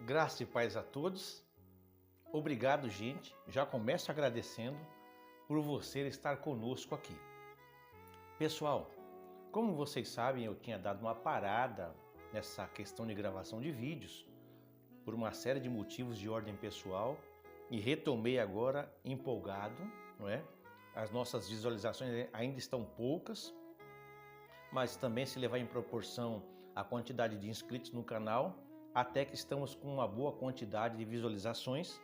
Graça e paz a todos. Obrigado, gente. Já começo agradecendo por você estar conosco aqui. Pessoal, como vocês sabem, eu tinha dado uma parada nessa questão de gravação de vídeos por uma série de motivos de ordem pessoal e retomei agora empolgado, não é? As nossas visualizações ainda estão poucas, mas também se levar em proporção à quantidade de inscritos no canal, até que estamos com uma boa quantidade de visualizações,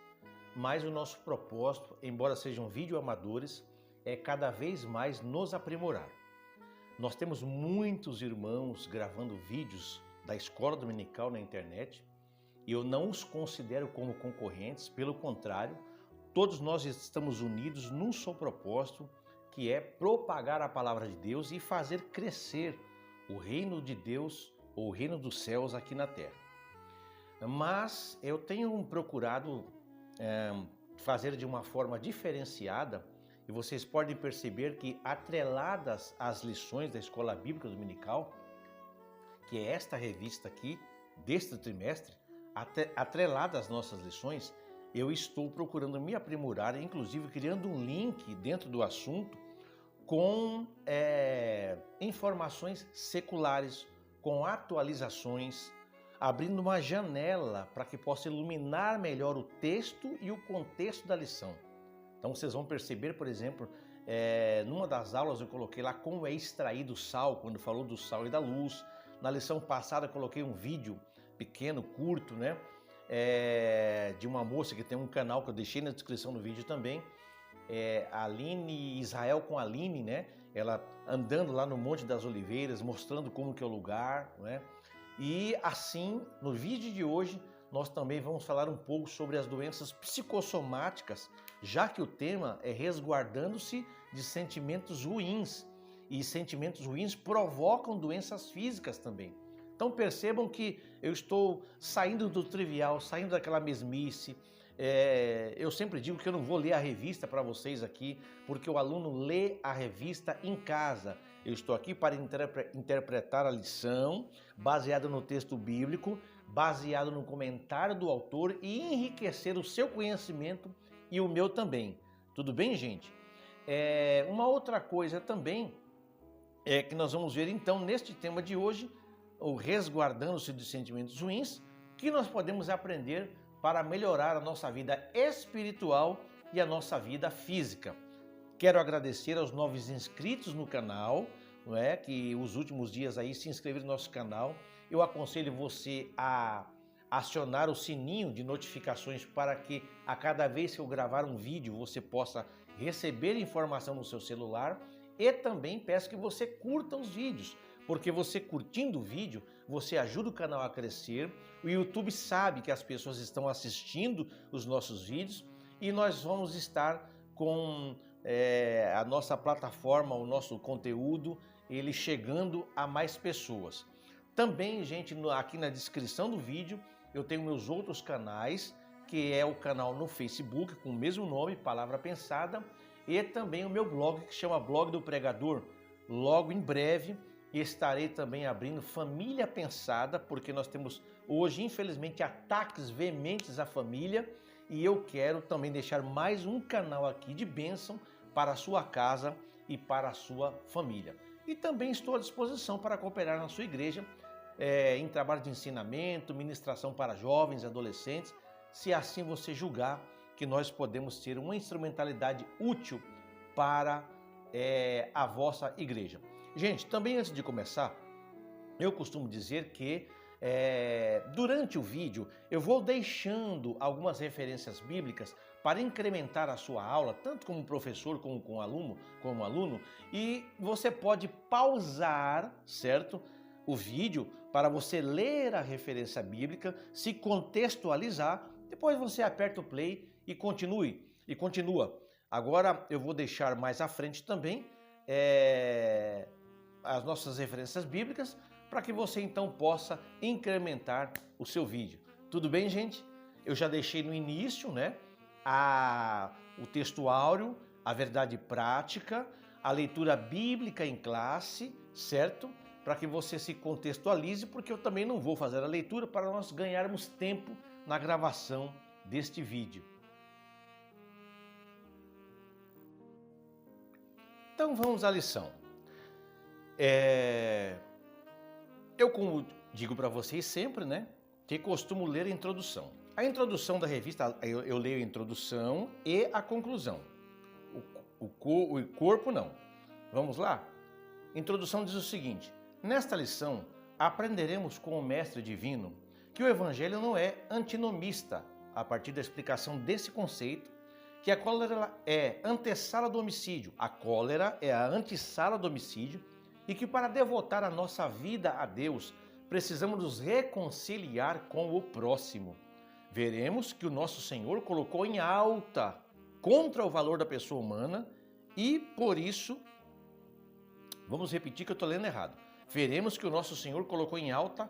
mas o nosso propósito, embora sejam vídeo amadores, é cada vez mais nos aprimorar. Nós temos muitos irmãos gravando vídeos da escola dominical na internet e eu não os considero como concorrentes, pelo contrário, todos nós estamos unidos num só propósito, que é propagar a palavra de Deus e fazer crescer o reino de Deus ou o reino dos céus aqui na terra. Mas eu tenho procurado fazer de uma forma diferenciada e vocês podem perceber que atreladas às lições da Escola Bíblica Dominical, que é esta revista aqui, deste trimestre, atrelada às nossas lições, eu estou procurando me aprimorar, inclusive criando um link dentro do assunto com informações seculares, com atualizações, abrindo uma janela para que possa iluminar melhor o texto e o contexto da lição. Então vocês vão perceber, por exemplo, numa das aulas eu coloquei lá como é extraído o sal, quando falou do sal e da luz. Na lição passada eu coloquei um vídeo pequeno, curto, né? De uma moça que tem um canal que eu deixei na descrição do vídeo também, Aline Israel com Aline, né? Ela andando lá no Monte das Oliveiras, mostrando como que é o lugar, né? E assim, no vídeo de hoje, nós também vamos falar um pouco sobre as doenças psicossomáticas, já que o tema é resguardando-se de sentimentos ruins. E sentimentos ruins provocam doenças físicas também. Então percebam que eu estou saindo do trivial, saindo daquela mesmice. Eu sempre digo que eu não vou ler a revista para vocês aqui, porque o aluno lê a revista em casa. Eu estou aqui para interpretar a lição, baseado no texto bíblico, baseado no comentário do autor e enriquecer o seu conhecimento e o meu também. Tudo bem, gente? Uma outra coisa também é que nós vamos ver então neste tema de hoje, o resguardando-se de sentimentos ruins, que nós podemos aprender para melhorar a nossa vida espiritual e a nossa vida física. Quero agradecer aos novos inscritos no canal, não é? Que os últimos dias aí se inscreveram no nosso canal. Eu aconselho você a acionar o sininho de notificações para que a cada vez que eu gravar um vídeo você possa receber informação no seu celular, e também peço que você curta os vídeos, porque você curtindo o vídeo, você ajuda o canal a crescer, o YouTube sabe que as pessoas estão assistindo os nossos vídeos e nós vamos estar com a nossa plataforma, o nosso conteúdo, ele chegando a mais pessoas. Também, gente, aqui na descrição do vídeo eu tenho meus outros canais, que é o canal no Facebook com o mesmo nome, Palavra Pensada, e também o meu blog que chama Blog do Pregador. Logo em breve estarei também abrindo Família Pensada, porque nós temos hoje, infelizmente, ataques veementes à família, e eu quero também deixar mais um canal aqui de bênção para a sua casa e para a sua família. E também estou à disposição para cooperar na sua igreja, em trabalho de ensinamento, ministração para jovens e adolescentes, se assim você julgar que nós podemos ter uma instrumentalidade útil para a vossa igreja. Gente, também antes de começar, eu costumo dizer que durante o vídeo eu vou deixando algumas referências bíblicas para incrementar a sua aula, tanto como professor como aluno, e você pode pausar, certo? O vídeo para você ler a referência bíblica, se contextualizar, depois você aperta o play e continua. Agora eu vou deixar mais à frente também as nossas referências bíblicas para que você então possa incrementar o seu vídeo. Tudo bem, gente? Eu já deixei no início, né, o texto áureo, a verdade prática, a leitura bíblica em classe, certo? Para que você se contextualize, porque eu também não vou fazer a leitura para nós ganharmos tempo na gravação deste vídeo. Então vamos à lição. Eu, como digo para vocês sempre, né, que costumo ler a introdução. A introdução da revista, eu leio a introdução e a conclusão. O corpo não. Vamos lá? A introdução diz o seguinte: nesta lição, aprenderemos com o Mestre Divino que o Evangelho não é antinomista, a partir da explicação desse conceito, que a cólera é antessala do homicídio, a cólera é a antessala do homicídio, e que para devotar a nossa vida a Deus, precisamos nos reconciliar com o próximo. Veremos que o nosso Senhor colocou em alta contra o valor da pessoa humana e, por isso, vamos repetir que eu estou lendo errado. Veremos que o nosso Senhor colocou em alta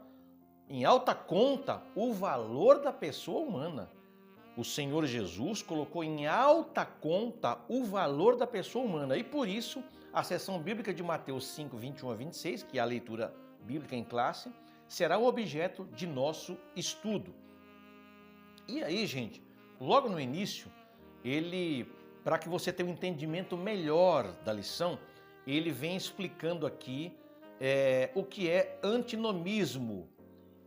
conta o valor da pessoa humana. O Senhor Jesus colocou em alta conta o valor da pessoa humana e, por isso, a seção bíblica de Mateus 5, 21 a 26, que é a leitura bíblica em classe, será o objeto de nosso estudo. E aí, gente, logo no início, para que você tenha um entendimento melhor da lição, ele vem explicando aqui o que é antinomismo.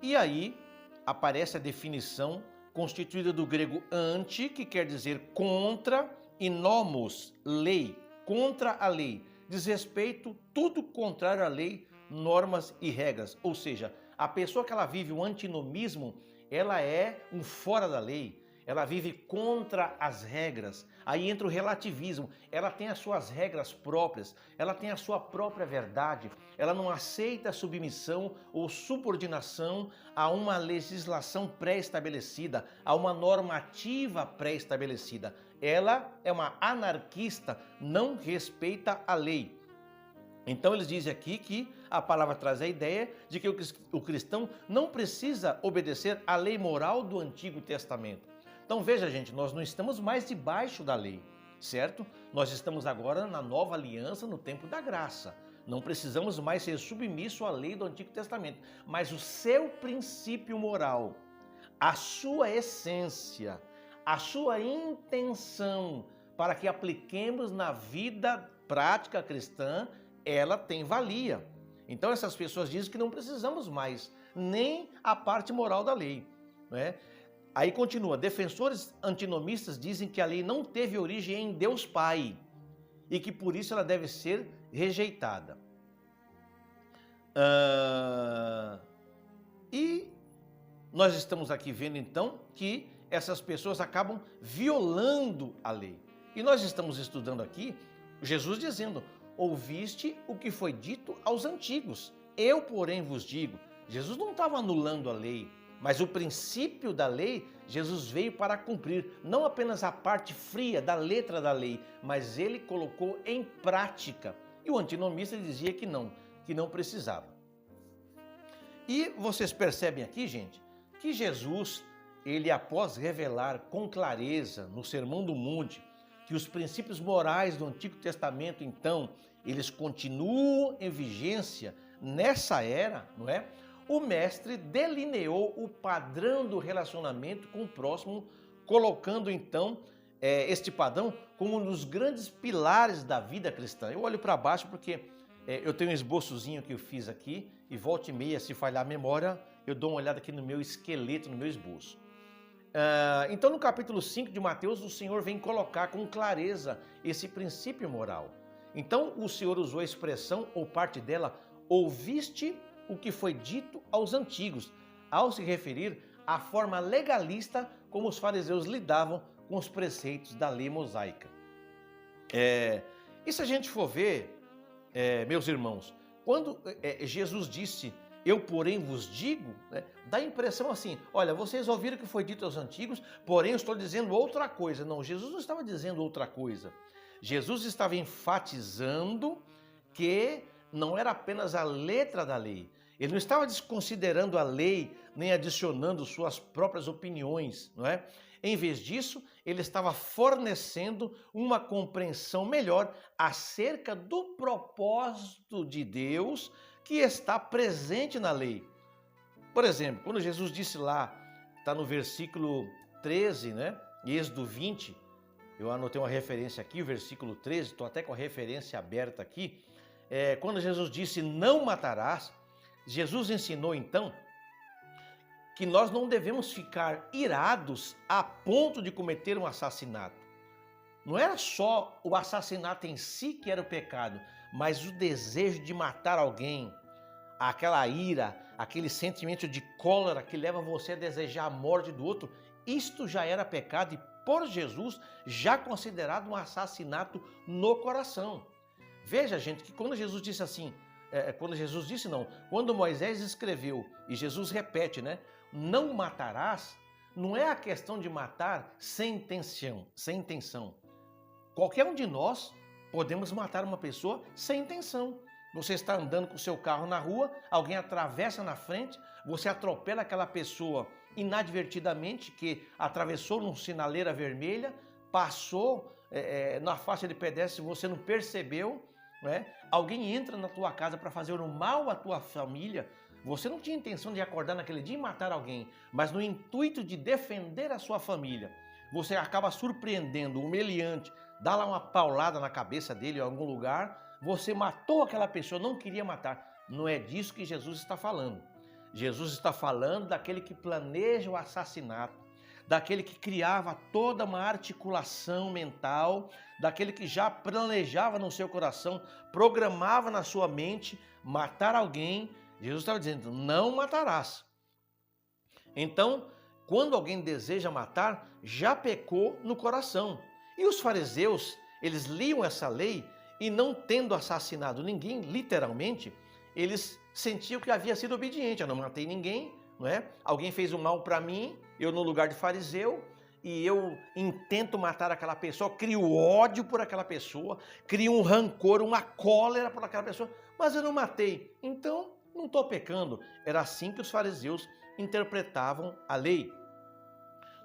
E aí aparece a definição constituída do grego anti, que quer dizer contra, e nomos, lei, contra a lei. Diz respeito, tudo contrário à lei, normas e regras. Ou seja, a pessoa que ela vive o antinomismo, ela é um fora da lei, ela vive contra as regras. Aí entra o relativismo, ela tem as suas regras próprias, ela tem a sua própria verdade, ela não aceita submissão ou subordinação a uma legislação pré-estabelecida, a uma normativa pré-estabelecida. Ela é uma anarquista, não respeita a lei. Então eles dizem aqui que a palavra traz a ideia de que o cristão não precisa obedecer à lei moral do Antigo Testamento. Então veja, gente, nós não estamos mais debaixo da lei, certo? Nós estamos agora na nova aliança, no tempo da graça. Não precisamos mais ser submissos à lei do Antigo Testamento, mas o seu princípio moral, a sua essência, a sua intenção para que apliquemos na vida prática cristã, ela tem valia. Então essas pessoas dizem que não precisamos mais nem a parte moral da lei, não é? Aí continua, defensores antinomistas dizem que a lei não teve origem em Deus Pai e que por isso ela deve ser rejeitada. E nós estamos aqui vendo então que essas pessoas acabam violando a lei. E nós estamos estudando aqui Jesus dizendo: ouviste o que foi dito aos antigos, eu porém vos digo. Jesus não estava anulando a lei, mas o princípio da lei, Jesus veio para cumprir, não apenas a parte fria da letra da lei, mas ele colocou em prática. E o antinomista dizia que não precisava. E vocês percebem aqui, gente, que Jesus, ele após revelar com clareza no Sermão do Monte que os princípios morais do Antigo Testamento, então, eles continuam em vigência nessa era, não é? O mestre delineou o padrão do relacionamento com o próximo, colocando então este padrão como um dos grandes pilares da vida cristã. Eu olho para baixo porque eu tenho um esboçozinho que eu fiz aqui e volta e meia, se falhar a memória, eu dou uma olhada aqui no meu esqueleto, no meu esboço. Então no capítulo 5 de Mateus, o Senhor vem colocar com clareza esse princípio moral. Então o Senhor usou a expressão, ou parte dela, ouviste o que foi dito aos antigos, ao se referir à forma legalista como os fariseus lidavam com os preceitos da lei mosaica. E se a gente for ver, meus irmãos, quando Jesus disse, eu porém vos digo, né, dá a impressão assim, olha, vocês ouviram o que foi dito aos antigos, porém eu estou dizendo outra coisa. Não, Jesus não estava dizendo outra coisa. Jesus estava enfatizando que não era apenas a letra da lei. Ele não estava desconsiderando a lei, nem adicionando suas próprias opiniões, não é? Em vez disso, ele estava fornecendo uma compreensão melhor acerca do propósito de Deus que está presente na lei. Por exemplo, quando Jesus disse lá está no versículo 13, né? Êxodo 20, eu anotei uma referência aqui, o versículo 13, estou até com a referência aberta aqui. Quando Jesus disse, não matarás, Jesus ensinou então que nós não devemos ficar irados a ponto de cometer um assassinato. Não era só o assassinato em si que era o pecado, mas o desejo de matar alguém, aquela ira, aquele sentimento de cólera que leva você a desejar a morte do outro, isto já era pecado e por Jesus já considerado um assassinato no coração. Veja, gente, que quando Jesus disse assim, quando Moisés escreveu, e Jesus repete, né? Não matarás, não é a questão de matar sem intenção. Qualquer um de nós podemos matar uma pessoa sem intenção. Você está andando com o seu carro na rua, alguém atravessa na frente, você atropela aquela pessoa inadvertidamente, que atravessou numa sinaleira vermelha, passou na faixa de pedestre, você não percebeu, né? Alguém entra na tua casa para fazer um mal à tua família, você não tinha intenção de acordar naquele dia e matar alguém, mas no intuito de defender a sua família, você acaba surpreendendo o meliante, dá lá uma paulada na cabeça dele em algum lugar, você matou aquela pessoa, não queria matar. Não é disso que Jesus está falando. Jesus está falando daquele que planeja o assassinato, daquele que criava toda uma articulação mental, daquele que já planejava no seu coração, programava na sua mente matar alguém. Jesus estava dizendo, não matarás. Então, quando alguém deseja matar, já pecou no coração. E os fariseus, eles liam essa lei e não tendo assassinado ninguém, literalmente, eles sentiam que havia sido obediente. Eu não matei ninguém, não é? Alguém fez um mal para mim, eu no lugar de fariseu, e eu intento matar aquela pessoa, crio ódio por aquela pessoa, crio um rancor, uma cólera por aquela pessoa, mas eu não matei, então não estou pecando. Era assim que os fariseus interpretavam a lei.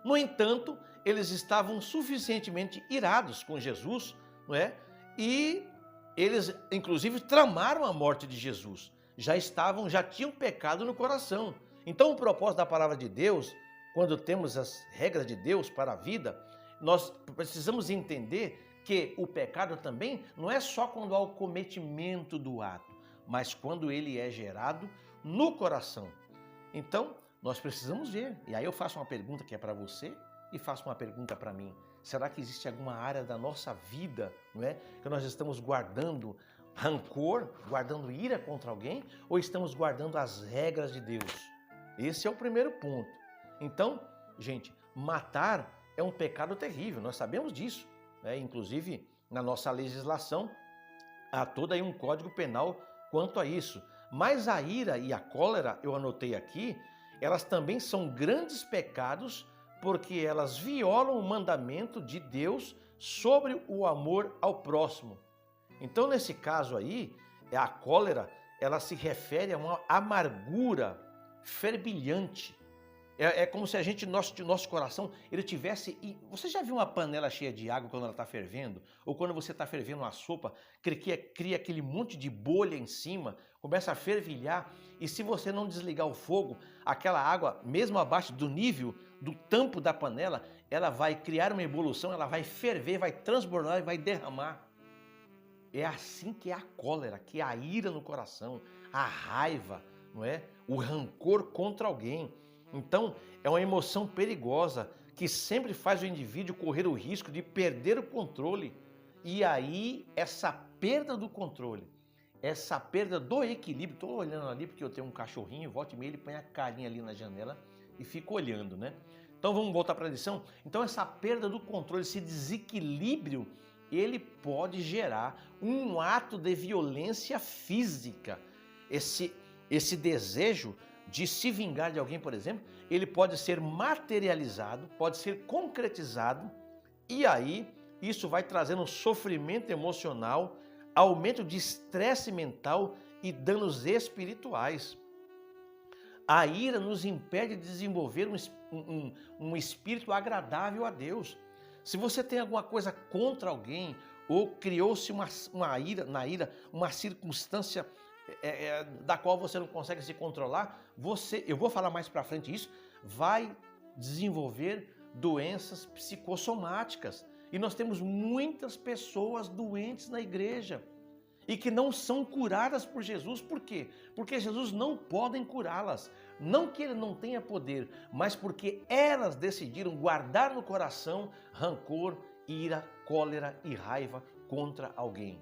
No entanto, eles estavam suficientemente irados com Jesus, não é? E eles, inclusive, tramaram a morte de Jesus. Já tinham pecado no coração. Então, o propósito da palavra de Deus, quando temos as regras de Deus para a vida, nós precisamos entender que o pecado também não é só quando há o cometimento do ato, mas quando ele é gerado no coração. Então, nós precisamos ver. E aí eu faço uma pergunta que é para você e faço uma pergunta para mim. Será que existe alguma área da nossa vida, não é, que nós estamos guardando rancor, guardando ira contra alguém, ou estamos guardando as regras de Deus? Esse é o primeiro ponto. Então, gente, matar é um pecado terrível, nós sabemos disso, né? Inclusive, na nossa legislação, há todo aí um código penal quanto a isso. Mas a ira e a cólera, eu anotei aqui, elas também são grandes pecados porque elas violam o mandamento de Deus sobre o amor ao próximo. Então, nesse caso aí, a cólera, ela se refere a uma amargura fervilhante. É como se nosso coração, ele tivesse... Você já viu uma panela cheia de água quando ela está fervendo? Ou quando você está fervendo uma sopa, cria aquele monte de bolha em cima, começa a fervilhar, e se você não desligar o fogo, aquela água, mesmo abaixo do nível do tampo da panela, ela vai criar uma evolução, ela vai ferver, vai transbordar e vai derramar. É assim que é a cólera, que é a ira no coração, a raiva, não é? O rancor contra alguém. Então, é uma emoção perigosa que sempre faz o indivíduo correr o risco de perder o controle. E aí, essa perda do controle, essa perda do equilíbrio, estou olhando ali porque eu tenho um cachorrinho, volta e meia, ele põe a carinha ali na janela e fica olhando, né? Então, vamos voltar para a lição? Então, essa perda do controle, esse desequilíbrio, ele pode gerar um ato de violência física. Esse desejo de se vingar de alguém, por exemplo, ele pode ser materializado, pode ser concretizado, e aí isso vai trazendo um sofrimento emocional, aumento de estresse mental e danos espirituais. A ira nos impede de desenvolver um espírito agradável a Deus. Se você tem alguma coisa contra alguém, ou criou-se uma ira, uma circunstância da qual você não consegue se controlar, eu vou falar mais para frente isso, vai desenvolver doenças psicossomáticas. E nós temos muitas pessoas doentes na igreja e que não são curadas por Jesus. Por quê? Porque Jesus não pode curá-las. Não que ele não tenha poder, mas porque elas decidiram guardar no coração rancor, ira, cólera e raiva contra alguém.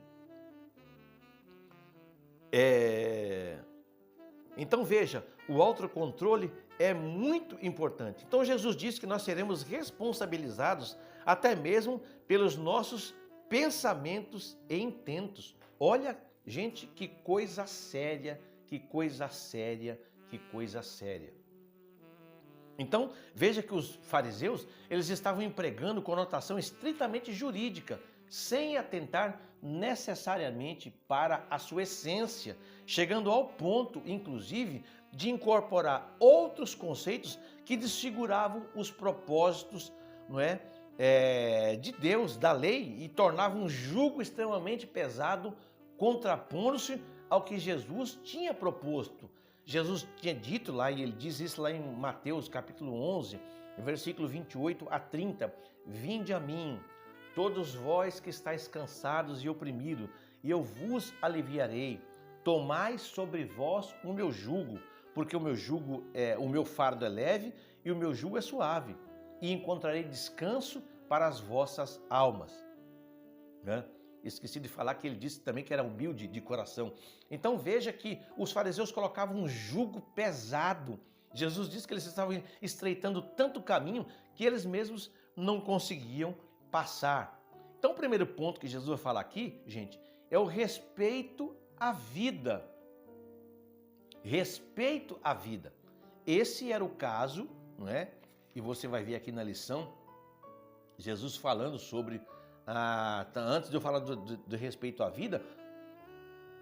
Então veja, o autocontrole é muito importante. Então Jesus disse que nós seremos responsabilizados até mesmo pelos nossos pensamentos e intentos. Olha, gente, que coisa séria, que coisa séria, que coisa séria. Então, veja que os fariseus, eles estavam empregando conotação estritamente jurídica, sem atentar necessariamente para a sua essência, chegando ao ponto, inclusive, de incorporar outros conceitos que desfiguravam os propósitos, não é, de Deus, da lei, e tornavam um jugo extremamente pesado, contrapondo-se ao que Jesus tinha proposto. Jesus tinha dito lá, e ele diz isso lá em Mateus capítulo 11, versículo 28 a 30, vinde a mim, todos vós que estáis cansados e oprimidos, e eu vos aliviarei. Tomai sobre vós o meu jugo, porque o meu fardo é leve e o meu jugo é suave, e encontrarei descanso para as vossas almas. Né? Esqueci de falar que ele disse também que era humilde de coração. Então veja que os fariseus colocavam um jugo pesado. Jesus disse que eles estavam estreitando tanto caminho que eles mesmos não conseguiam passar. Então o primeiro ponto que Jesus vai falar aqui, gente, é o respeito à vida. Respeito à vida. Esse era o caso, não é? E você vai ver aqui na lição, Jesus falando sobre, antes de eu falar do respeito à vida,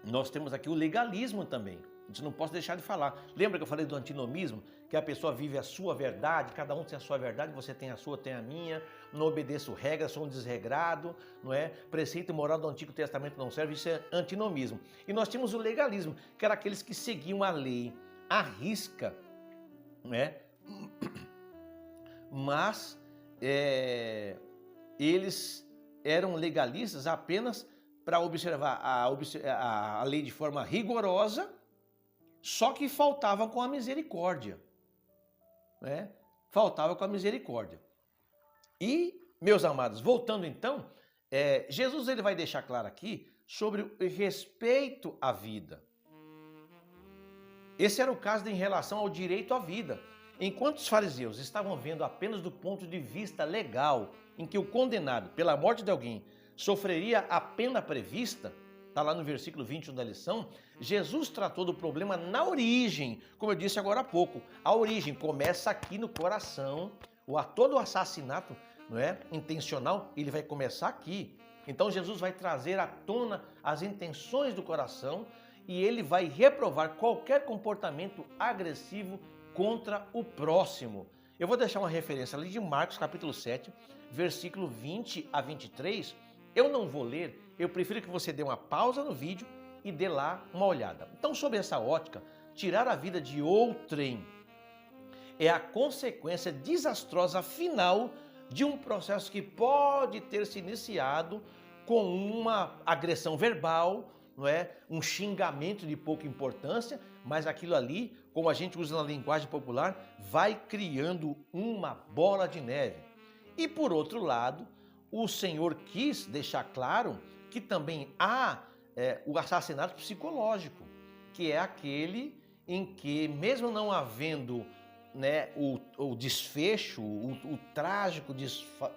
nós temos aqui o legalismo também. A gente não pode deixar de falar. Lembra que eu falei do antinomismo? Que a pessoa vive a sua verdade, cada um tem a sua verdade, você tem a sua, tem a minha, não obedeço regras, sou um desregrado, não é? Preceito e moral do Antigo Testamento não serve, isso é antinomismo. E nós tínhamos o legalismo, que era aqueles que seguiam a lei à risca, né? Mas eles eram legalistas apenas para observar a lei de forma rigorosa, só que faltava com a misericórdia, né? Faltava com a misericórdia. E, meus amados, voltando então, Jesus ele vai deixar claro aqui sobre o respeito à vida. Esse era o caso em relação ao direito à vida. Enquanto os fariseus estavam vendo apenas do ponto de vista legal, em que o condenado pela morte de alguém sofreria a pena prevista, está lá no versículo 21 da lição, Jesus tratou do problema na origem, como eu disse agora há pouco. A origem começa aqui no coração, todo o assassinato, não é, intencional, ele vai começar aqui. Então Jesus vai trazer à tona as intenções do coração e ele vai reprovar qualquer comportamento agressivo contra o próximo. Eu vou deixar uma referência ali de Marcos capítulo 7, versículo 20 a 23. Eu não vou ler, eu prefiro que você dê uma pausa no vídeo e dê lá uma olhada. Então, sob essa ótica, tirar a vida de outrem é a consequência desastrosa final de um processo que pode ter se iniciado com uma agressão verbal, não é? Um xingamento de pouca importância, mas aquilo ali, como a gente usa na linguagem popular, vai criando uma bola de neve. E por outro lado, o Senhor quis deixar claro que também há o assassinato psicológico, que é aquele em que, mesmo não havendo, né, o desfecho, o trágico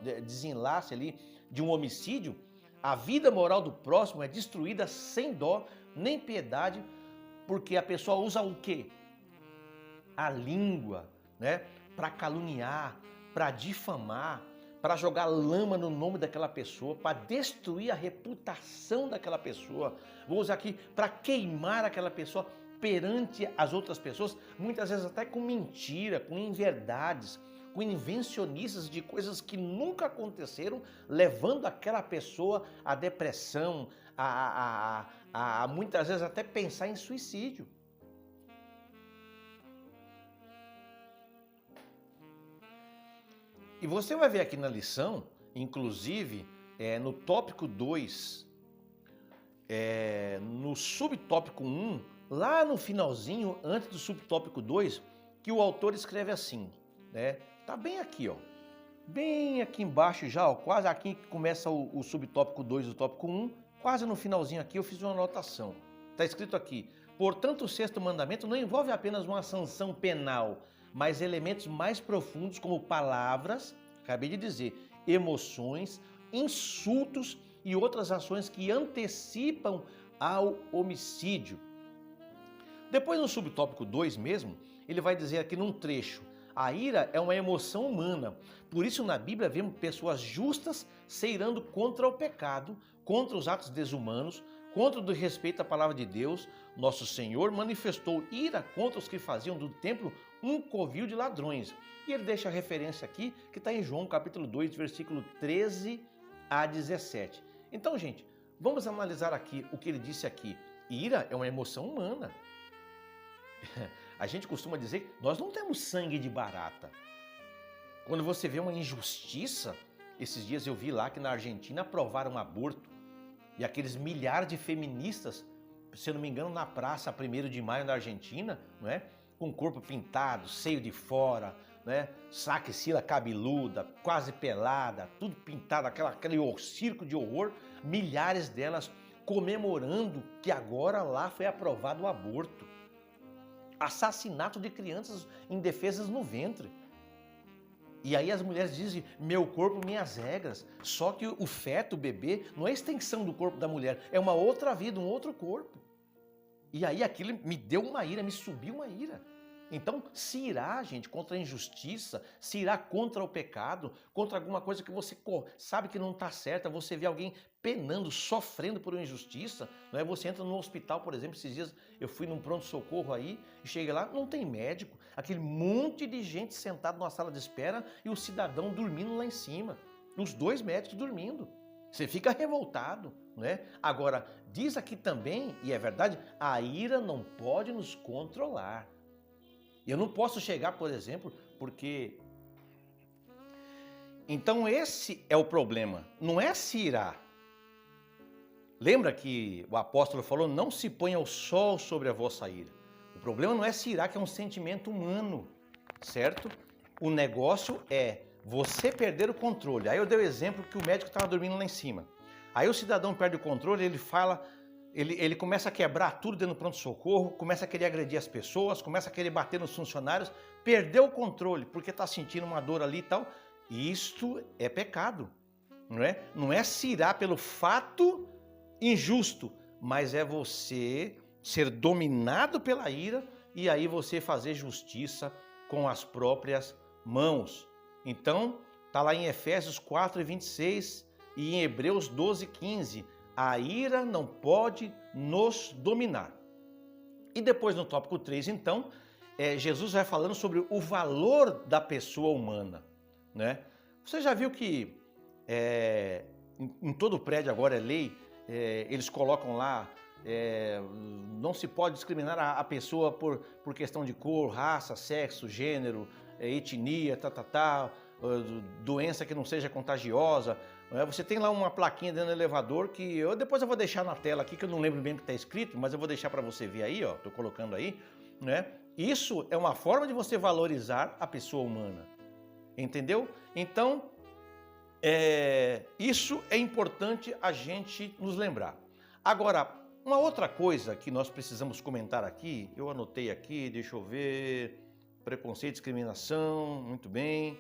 desenlace ali de um homicídio, a vida moral do próximo é destruída sem dó nem piedade, porque a pessoa usa o quê? A língua, né, para caluniar, para difamar, para jogar lama no nome daquela pessoa, para destruir a reputação daquela pessoa. Vou usar aqui para queimar aquela pessoa perante as outras pessoas, muitas vezes até com mentira, com inverdades, com invencionistas de coisas que nunca aconteceram, levando aquela pessoa à depressão, a muitas vezes até pensar em suicídio. E você vai ver aqui na lição, inclusive, no tópico 2, no subtópico 1, lá no finalzinho, antes do subtópico 2, que o autor escreve assim, né? Tá bem aqui, ó. Bem aqui embaixo já, ó, quase aqui que começa o subtópico 2 do tópico 1, quase no finalzinho aqui eu fiz uma anotação. Tá escrito aqui: portanto, o sexto mandamento não envolve apenas uma sanção penal, mas elementos mais profundos como palavras, acabei de dizer, emoções, insultos e outras ações que antecipam ao homicídio. Depois, no subtópico 2 mesmo, ele vai dizer aqui num trecho: a ira é uma emoção humana. Por isso, na Bíblia, vemos pessoas justas se irando contra o pecado, contra os atos desumanos, contra o desrespeito à palavra de Deus. Nosso Senhor manifestou ira contra os que faziam do templo um covil de ladrões. E ele deixa a referência aqui, que está em João capítulo 2, versículo 13 a 17. Então, gente, vamos analisar aqui o que ele disse aqui. Ira é uma emoção humana. A gente costuma dizer que nós não temos sangue de barata. Quando você vê uma injustiça, esses dias eu vi lá que na Argentina aprovaram aborto. E aqueles milhares de feministas, se eu não me engano, na praça 1º de maio na Argentina, não é? Com o corpo pintado, seio de fora, né? Saquicila cabeluda, quase pelada, tudo pintado, aquele circo de horror, milhares delas comemorando que agora lá foi aprovado o aborto. Assassinato de crianças indefesas no ventre. E aí as mulheres dizem, meu corpo, minhas regras. Só que o feto, o bebê, não é extensão do corpo da mulher, é uma outra vida, um outro corpo. E aí aquilo me deu uma ira, me subiu uma ira. Então, se irá, gente, contra a injustiça, se irá contra o pecado, contra alguma coisa que você sabe que não está certa, você vê alguém penando, sofrendo por uma injustiça, não é? Você entra no hospital, por exemplo, esses dias eu fui num pronto-socorro aí, e chega lá, não tem médico, aquele monte de gente sentado numa sala de espera e o cidadão dormindo lá em cima, os 2 médicos dormindo. Você fica revoltado, não é? Agora, diz aqui também, e é verdade, a ira não pode nos controlar. Eu não posso chegar, por exemplo, porque... Então esse é o problema, não é se irar. Lembra que o apóstolo falou, não se ponha o sol sobre a vossa ira. O problema não é se irar, que é um sentimento humano, certo? O negócio é você perder o controle. Aí eu dei o exemplo que o médico estava dormindo lá em cima. Aí o cidadão perde o controle, ele fala... Ele começa a quebrar tudo dentro do pronto-socorro, começa a querer agredir as pessoas, começa a querer bater nos funcionários, perdeu o controle porque está sentindo uma dor ali e tal. Isto é pecado, não é? Não é se irar pelo fato injusto, mas é você ser dominado pela ira e aí você fazer justiça com as próprias mãos. Então, está lá em Efésios 4:26 e em Hebreus 12:15. A ira não pode nos dominar. E depois no tópico 3, então, Jesus vai falando sobre o valor da pessoa humana, né? Você já viu que em todo prédio agora é lei, eles colocam lá, não se pode discriminar a pessoa por questão de cor, raça, sexo, gênero, etnia, doença que não seja contagiosa. Você tem lá uma plaquinha dentro do elevador que depois eu vou deixar na tela aqui, que eu não lembro bem o que está escrito, mas eu vou deixar para você ver aí, ó, estou colocando aí, né? Isso é uma forma de você valorizar a pessoa humana, entendeu? Então, isso é importante a gente nos lembrar. Agora, uma outra coisa que nós precisamos comentar aqui, eu anotei aqui, deixa eu ver, preconceito, discriminação, muito bem,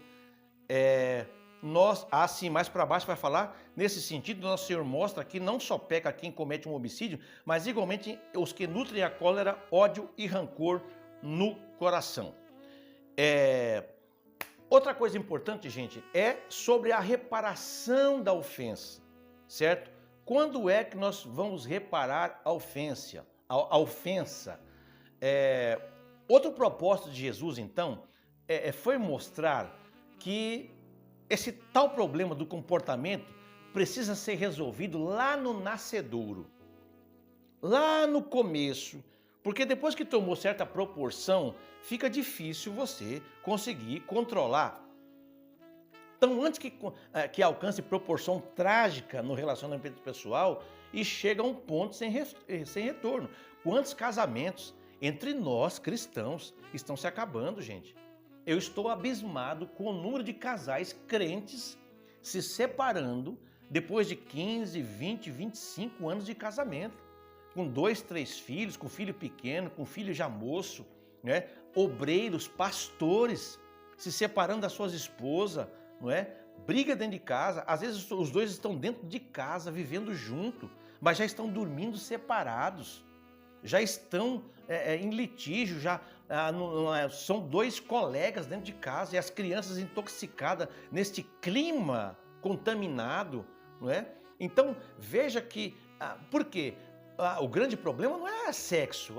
sim, mais para baixo vai falar, nesse sentido, nosso Senhor mostra que não só peca quem comete um homicídio, mas igualmente os que nutrem a cólera, ódio e rancor no coração. Outra coisa importante, gente, é sobre a reparação da ofensa, certo? Quando é que nós vamos reparar a ofensa? Outro propósito de Jesus, então, foi mostrar que esse tal problema do comportamento precisa ser resolvido lá no nascedouro, lá no começo, porque depois que tomou certa proporção, fica difícil você conseguir controlar. Então, antes que alcance proporção trágica no relacionamento pessoal e chega a um ponto sem retorno. Quantos casamentos entre nós, cristãos, estão se acabando, gente? Eu estou abismado com o número de casais crentes se separando depois de 15, 20, 25 anos de casamento. Com 2, 3 filhos, com filho pequeno, com filho já moço, né? Obreiros, pastores se separando das suas esposas, não é? Briga dentro de casa, às vezes os dois estão dentro de casa, vivendo junto, mas já estão dormindo separados, já estão em litígio, são 2 colegas dentro de casa e as crianças intoxicadas neste clima contaminado, não é? Então, veja que, por quê? O grande problema não é sexo,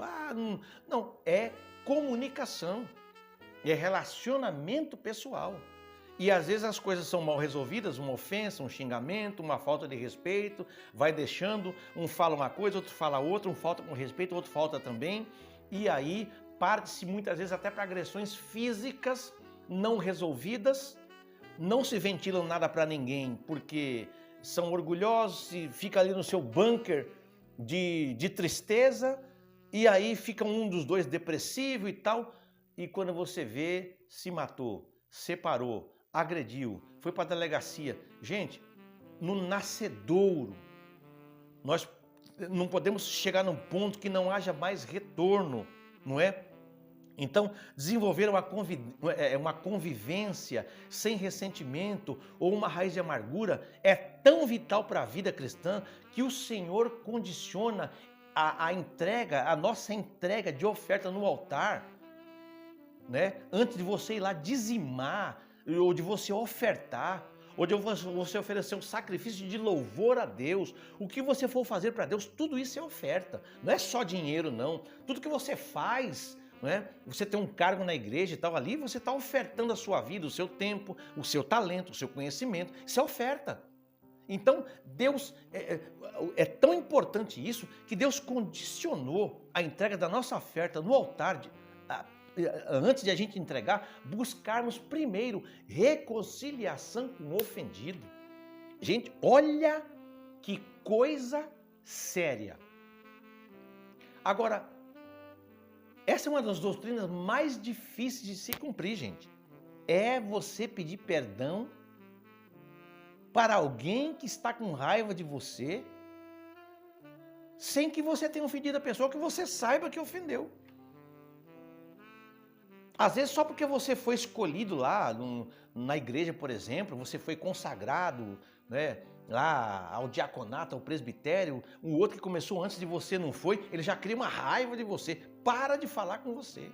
não, é comunicação, é relacionamento pessoal. E às vezes as coisas são mal resolvidas, uma ofensa, um xingamento, uma falta de respeito, vai deixando, um fala uma coisa, outro fala outra, um falta com respeito, outro falta também. E aí parte-se muitas vezes até para agressões físicas não resolvidas, não se ventilam nada para ninguém, porque são orgulhosos e fica ali no seu bunker de tristeza, e aí fica um dos dois depressivo e tal, e quando você vê, se matou, separou, agrediu, foi para a delegacia. Gente, no nascedouro, nós não podemos chegar num ponto que não haja mais retorno, não é? Então, desenvolver uma convivência sem ressentimento ou uma raiz de amargura é tão vital para a vida cristã que o Senhor condiciona a nossa entrega de oferta no altar, né? Antes de você ir lá dizimar, ou de você ofertar, ou de você oferecer um sacrifício de louvor a Deus, o que você for fazer para Deus, tudo isso é oferta. Não é só dinheiro, não. Tudo que você faz, não é? Você tem um cargo na igreja e tal, ali você está ofertando a sua vida, o seu tempo, o seu talento, o seu conhecimento. Isso é oferta. Então, Deus, é tão importante isso, que Deus condicionou a entrega da nossa oferta no altar, antes de a gente entregar, buscarmos primeiro reconciliação com o ofendido. Gente, olha que coisa séria. Agora, essa é uma das doutrinas mais difíceis de se cumprir, gente. É você pedir perdão para alguém que está com raiva de você, sem que você tenha ofendido a pessoa, que você saiba que ofendeu. Às vezes só porque você foi escolhido lá na igreja, por exemplo, você foi consagrado, né, lá ao diaconato, ao presbitério, o outro que começou antes de você não foi, ele já cria uma raiva de você, para de falar com você.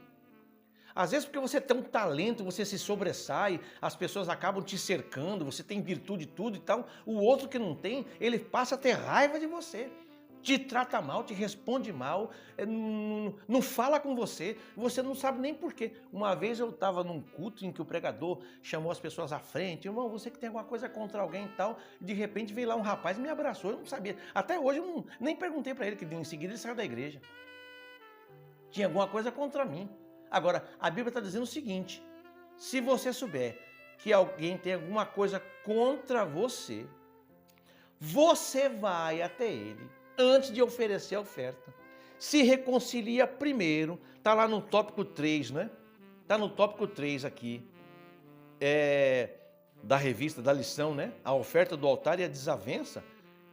Às vezes porque você tem um talento, você se sobressai, as pessoas acabam te cercando, você tem virtude tudo e tal, o outro que não tem, ele passa a ter raiva de você. Te trata mal, te responde mal, não fala com você, você não sabe nem por quê. Uma vez eu estava num culto em que o pregador chamou as pessoas à frente, irmão, você que tem alguma coisa contra alguém e tal, de repente veio lá um rapaz e me abraçou, eu não sabia. Até hoje eu nem perguntei para ele, que em seguida ele saiu da igreja. Tinha alguma coisa contra mim. Agora, a Bíblia está dizendo o seguinte, se você souber que alguém tem alguma coisa contra você, você vai até ele, antes de oferecer a oferta. Se reconcilia primeiro, está lá no tópico 3, né? Está no tópico 3 aqui, da revista, da lição, né? A oferta do altar e a desavença.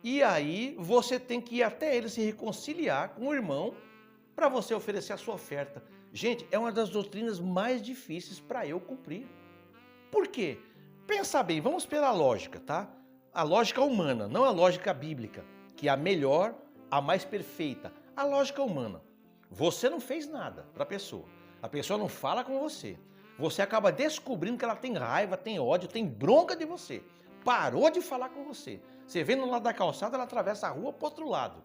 E aí você tem que ir até ele se reconciliar com o irmão para você oferecer a sua oferta. Gente, é uma das doutrinas mais difíceis para eu cumprir. Por quê? Pensa bem, vamos pela lógica, tá? A lógica humana, não a lógica bíblica, que é a melhor, a mais perfeita. A lógica humana. Você não fez nada para a pessoa não fala com você. Você acaba descobrindo que ela tem raiva, tem ódio, tem bronca de você. Parou de falar com você. Você vê no lado da calçada, ela atravessa a rua para o outro lado.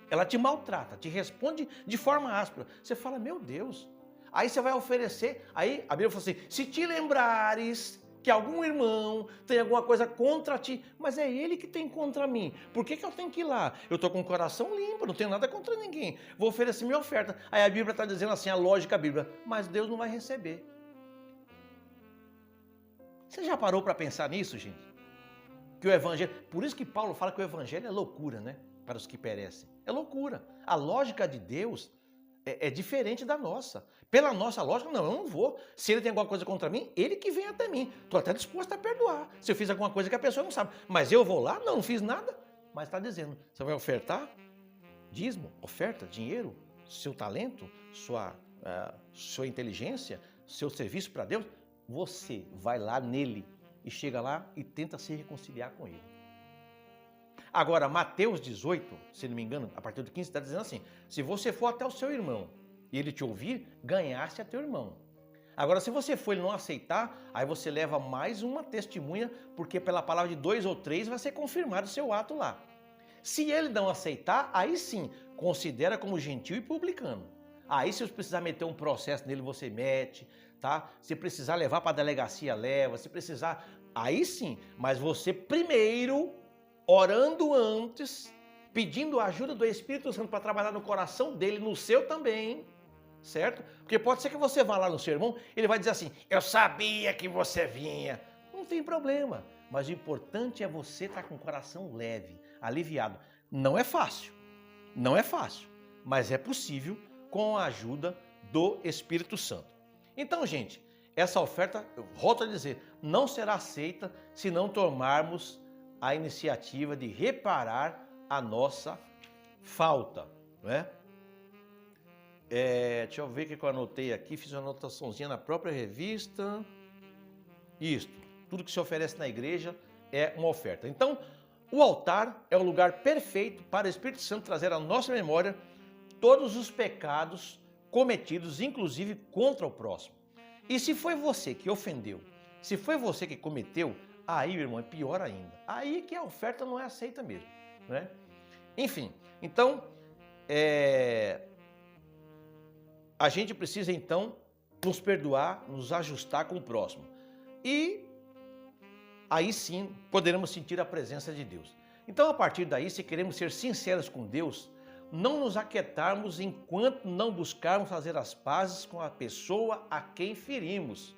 Ela te maltrata, te responde de forma áspera. Você fala, meu Deus. Aí você vai oferecer, aí a Bíblia fala assim, se te lembrares que algum irmão tem alguma coisa contra ti, mas é ele que tem contra mim. Por que eu tenho que ir lá? Eu estou com o coração limpo, não tenho nada contra ninguém. Vou oferecer minha oferta. Aí a Bíblia está dizendo assim, a lógica bíblica, mas Deus não vai receber. Você já parou para pensar nisso, gente? Que o evangelho, por isso que Paulo fala que o evangelho é loucura, né? Para os que perecem. É loucura. A lógica de Deus é diferente da nossa. Pela nossa lógica, não, eu não vou. Se ele tem alguma coisa contra mim, ele que vem até mim. Estou até disposto a perdoar. Se eu fiz alguma coisa que a pessoa não sabe. Mas eu vou lá? Não fiz nada. Mas está dizendo, você vai ofertar? Dízimo, oferta, dinheiro, seu talento, sua inteligência, seu serviço para Deus. Você vai lá nele e chega lá e tenta se reconciliar com ele. Agora, Mateus 18, se não me engano, a partir do 15, está dizendo assim, se você for até o seu irmão e ele te ouvir, ganhaste a teu irmão. Agora, se você for e ele não aceitar, aí você leva mais uma testemunha, porque pela palavra de 2 ou 3 vai ser confirmado o seu ato lá. Se ele não aceitar, aí sim, considera como gentil e publicano. Aí se você precisar meter um processo nele, você mete, tá? Se precisar levar para a delegacia, leva. Se precisar, aí sim. Mas você primeiro, orando antes, pedindo a ajuda do Espírito Santo para trabalhar no coração dele, no seu também, certo? Porque pode ser que você vá lá no seu irmão, ele vai dizer assim, eu sabia que você vinha. Não tem problema, mas o importante é você estar com o coração leve, aliviado. Não é fácil, mas é possível com a ajuda do Espírito Santo. Então, gente, essa oferta, eu volto a dizer, não será aceita se não tomarmos a iniciativa de reparar a nossa falta, não é? Deixa eu ver o que eu anotei aqui, fiz uma anotaçãozinha na própria revista. Isto, tudo que se oferece na igreja é uma oferta. Então, o altar é o lugar perfeito para o Espírito Santo trazer à nossa memória todos os pecados cometidos, inclusive contra o próximo. E se foi você que ofendeu, se foi você que cometeu, aí, meu irmão, é pior ainda. Aí que a oferta não é aceita mesmo, né? Enfim, então, a gente precisa, então, nos perdoar, nos ajustar com o próximo. E aí sim, poderemos sentir a presença de Deus. Então, a partir daí, se queremos ser sinceros com Deus, não nos aquietarmos enquanto não buscarmos fazer as pazes com a pessoa a quem ferimos.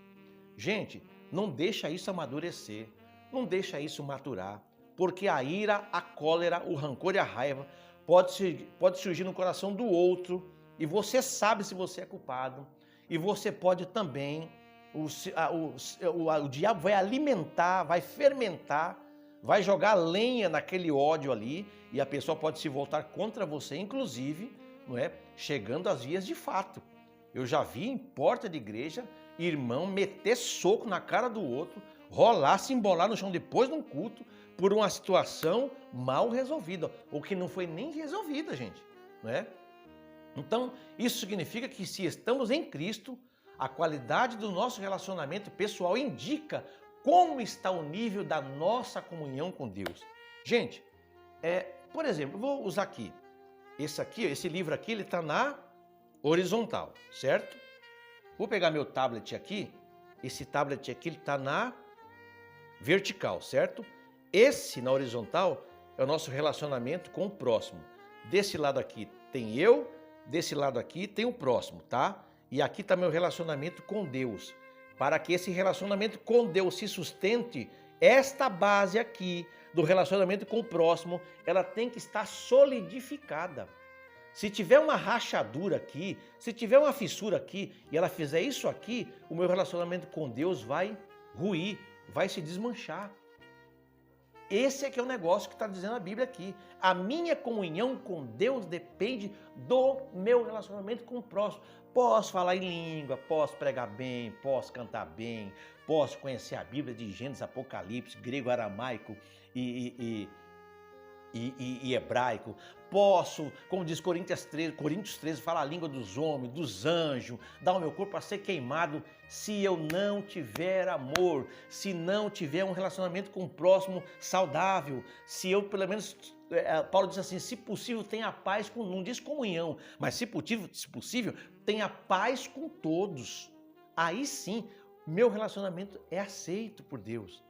Gente, não deixa isso amadurecer, não deixa isso maturar, porque a ira, a cólera, o rancor e a raiva pode surgir no coração do outro e você sabe se você é culpado e você pode também, o diabo vai alimentar, vai fermentar, vai jogar lenha naquele ódio ali e a pessoa pode se voltar contra você, inclusive, não é, chegando às vias de fato. Eu já vi em porta de igreja, irmão meter soco na cara do outro, rolar, se embolar no chão depois de um culto por uma situação mal resolvida, ou que não foi nem resolvida, gente, não é? Então, isso significa que se estamos em Cristo, a qualidade do nosso relacionamento pessoal indica como está o nível da nossa comunhão com Deus. Gente, por exemplo, vou usar aqui. Esse livro aqui, ele está na horizontal, certo? Vou pegar meu tablet aqui. Esse tablet aqui, ele está na vertical, certo? Esse, na horizontal, é o nosso relacionamento com o próximo. Desse lado aqui tem eu, desse lado aqui tem o próximo, tá? E aqui está meu relacionamento com Deus. Para que esse relacionamento com Deus se sustente, esta base aqui do relacionamento com o próximo, ela tem que estar solidificada. Se tiver uma rachadura aqui, se tiver uma fissura aqui e ela fizer isso aqui, o meu relacionamento com Deus vai ruir, vai se desmanchar. Esse é que é o negócio que está dizendo a Bíblia aqui. A minha comunhão com Deus depende do meu relacionamento com o próximo. Posso falar em língua, posso pregar bem, posso cantar bem, posso conhecer a Bíblia de Gênesis, Apocalipse, grego, aramaico e hebraico. Posso, como diz Coríntios 13, falar a língua dos homens, dos anjos, dar o meu corpo para ser queimado. Se eu não tiver amor, se não tiver um relacionamento com o próximo saudável, se eu pelo menos, Paulo diz assim, se possível tenha paz com, não diz comunhão, mas se possível tenha paz com todos. Aí sim, meu relacionamento é aceito por Deus.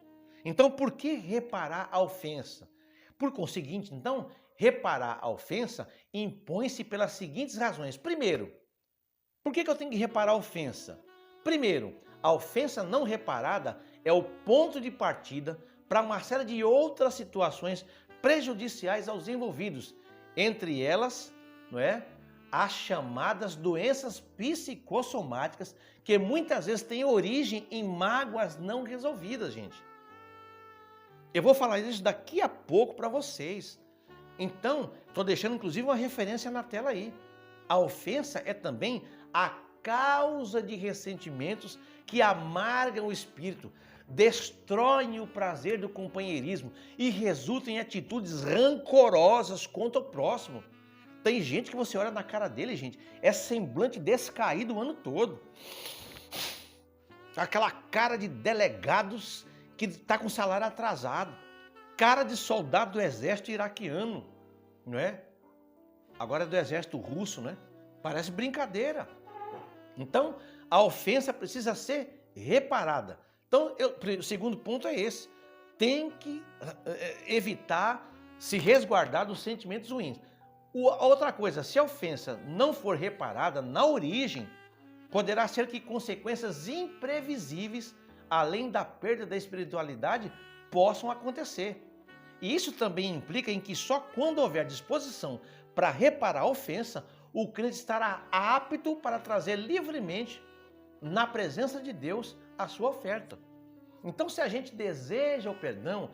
Então, por que reparar a ofensa? Por conseguinte, então, reparar a ofensa impõe-se pelas seguintes razões. Primeiro, por que eu tenho que reparar a ofensa? Primeiro, a ofensa não reparada, é o ponto de partida para uma série de outras situações prejudiciais aos envolvidos, entre elas, não é, as chamadas doenças psicossomáticas, que muitas vezes têm origem em mágoas não resolvidas, gente. Eu vou falar isso daqui a pouco para vocês. Então, estou deixando inclusive uma referência na tela aí. A ofensa é também a causa de ressentimentos que amargam o espírito, destroem o prazer do companheirismo e resultam em atitudes rancorosas contra o próximo. Tem gente que você olha na cara dele, gente, é semblante descaído o ano todo. Aquela cara de delegados que está com salário atrasado. Cara de soldado do exército iraquiano, não é? Agora é do exército russo, né? Parece brincadeira. Então, a ofensa precisa ser reparada. Então, o segundo ponto é esse. Tem que evitar se resguardar dos sentimentos ruins. Outra coisa, se a ofensa não for reparada na origem, poderá ser que consequências imprevisíveis, além da perda da espiritualidade, possam acontecer. E isso também implica em que só quando houver disposição para reparar a ofensa, o crente estará apto para trazer livremente, na presença de Deus, a sua oferta. Então, se a gente deseja o perdão,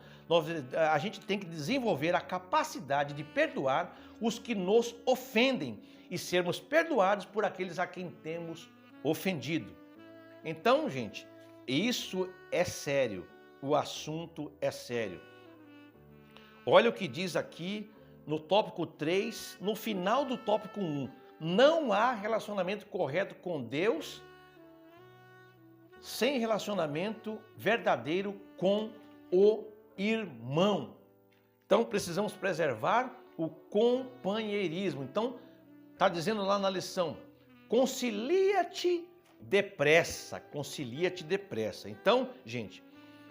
a gente tem que desenvolver a capacidade de perdoar os que nos ofendem e sermos perdoados por aqueles a quem temos ofendido. Então, gente, isso é sério, o assunto é sério. Olha o que diz aqui no tópico 3, no final do tópico 1. Não há relacionamento correto com Deus sem relacionamento verdadeiro com o irmão. Então, precisamos preservar o companheirismo. Então, está dizendo lá na lição, concilia-te depressa, concilia-te depressa. Então, gente,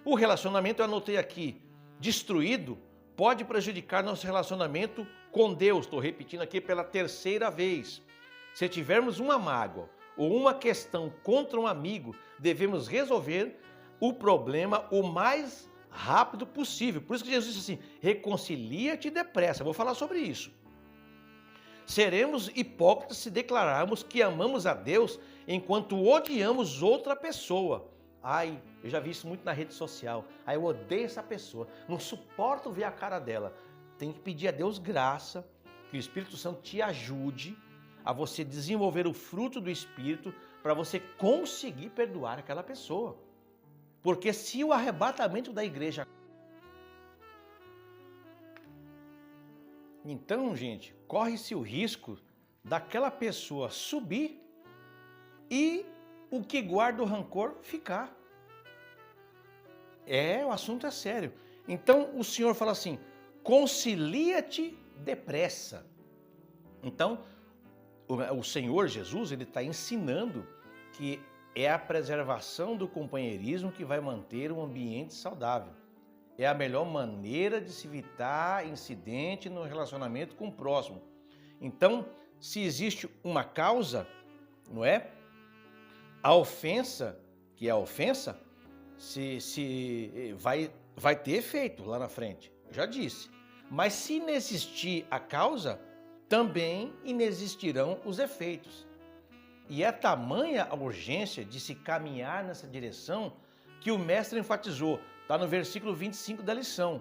o relacionamento, eu anotei aqui, destruído, pode prejudicar nosso relacionamento com Deus. Estou repetindo aqui pela terceira vez. Se tivermos uma mágoa ou uma questão contra um amigo, devemos resolver o problema o mais rápido possível. Por isso que Jesus disse assim, reconcilia-te depressa. Vou falar sobre isso. Seremos hipócritas se declararmos que amamos a Deus enquanto odiamos outra pessoa. Ai, eu já vi isso muito na rede social. Ai, eu odeio essa pessoa, não suporto ver a cara dela. Tem que pedir a Deus graça, que o Espírito Santo te ajude a você desenvolver o fruto do Espírito para você conseguir perdoar aquela pessoa. Porque se o arrebatamento da igreja... Então, gente, corre-se o risco daquela pessoa subir e o que guarda o rancor ficar. O assunto é sério. Então, o Senhor fala assim, concilia-te depressa. Então, o Senhor Jesus, ele está ensinando que é a preservação do companheirismo que vai manter um ambiente saudável. É a melhor maneira de se evitar incidente no relacionamento com o próximo. Então, se existe uma causa, não é? A ofensa, que é a ofensa, vai ter efeito lá na frente, eu já disse. Mas se inexistir a causa, também inexistirão os efeitos. E é tamanha a urgência de se caminhar nessa direção que o mestre enfatizou. Está no versículo 25 da lição.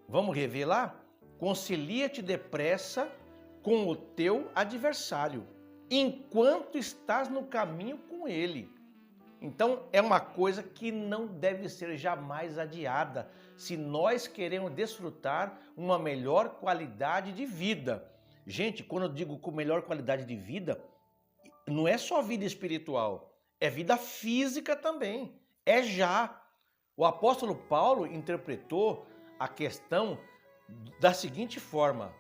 Vamos rever lá? Concilia-te depressa com o teu adversário, enquanto estás no caminho com ele. Então, é uma coisa que não deve ser jamais adiada, se nós queremos desfrutar uma melhor qualidade de vida. Gente, quando eu digo com melhor qualidade de vida, não é só vida espiritual, é vida física também, é já. O apóstolo Paulo interpretou a questão da seguinte forma: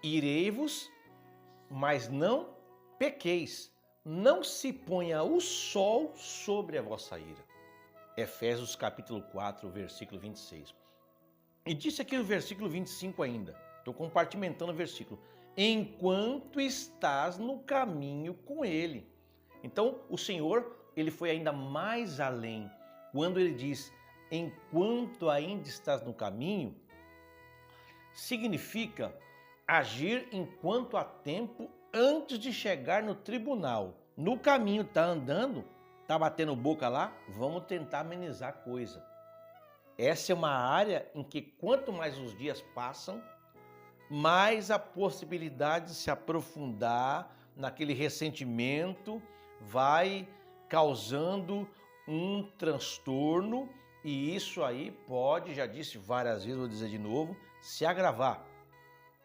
irei-vos, mas não pequeis, não se ponha o sol sobre a vossa ira. Efésios capítulo 4, versículo 26. E disse aqui no versículo 25 ainda, estou compartimentando o versículo, enquanto estás no caminho com ele. Então, o Senhor, ele foi ainda mais além. Quando ele diz, enquanto ainda estás no caminho, significa agir enquanto há tempo antes de chegar no tribunal. No caminho está andando, está batendo boca lá, vamos tentar amenizar a coisa. Essa é uma área em que quanto mais os dias passam, mais a possibilidade de se aprofundar naquele ressentimento vai causando um transtorno, e isso aí pode, já disse várias vezes, vou dizer de novo, se agravar.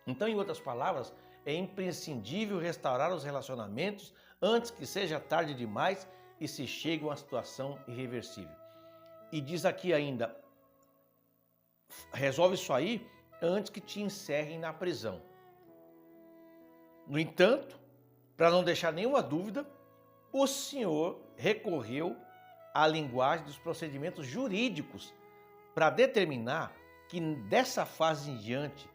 Então, em outras palavras, é imprescindível restaurar os relacionamentos antes que seja tarde demais e se chegue a uma situação irreversível. E diz aqui ainda, resolve isso aí antes que te encerrem na prisão. No entanto, para não deixar nenhuma dúvida, o Senhor recorreu à linguagem dos procedimentos jurídicos para determinar que dessa fase em diante,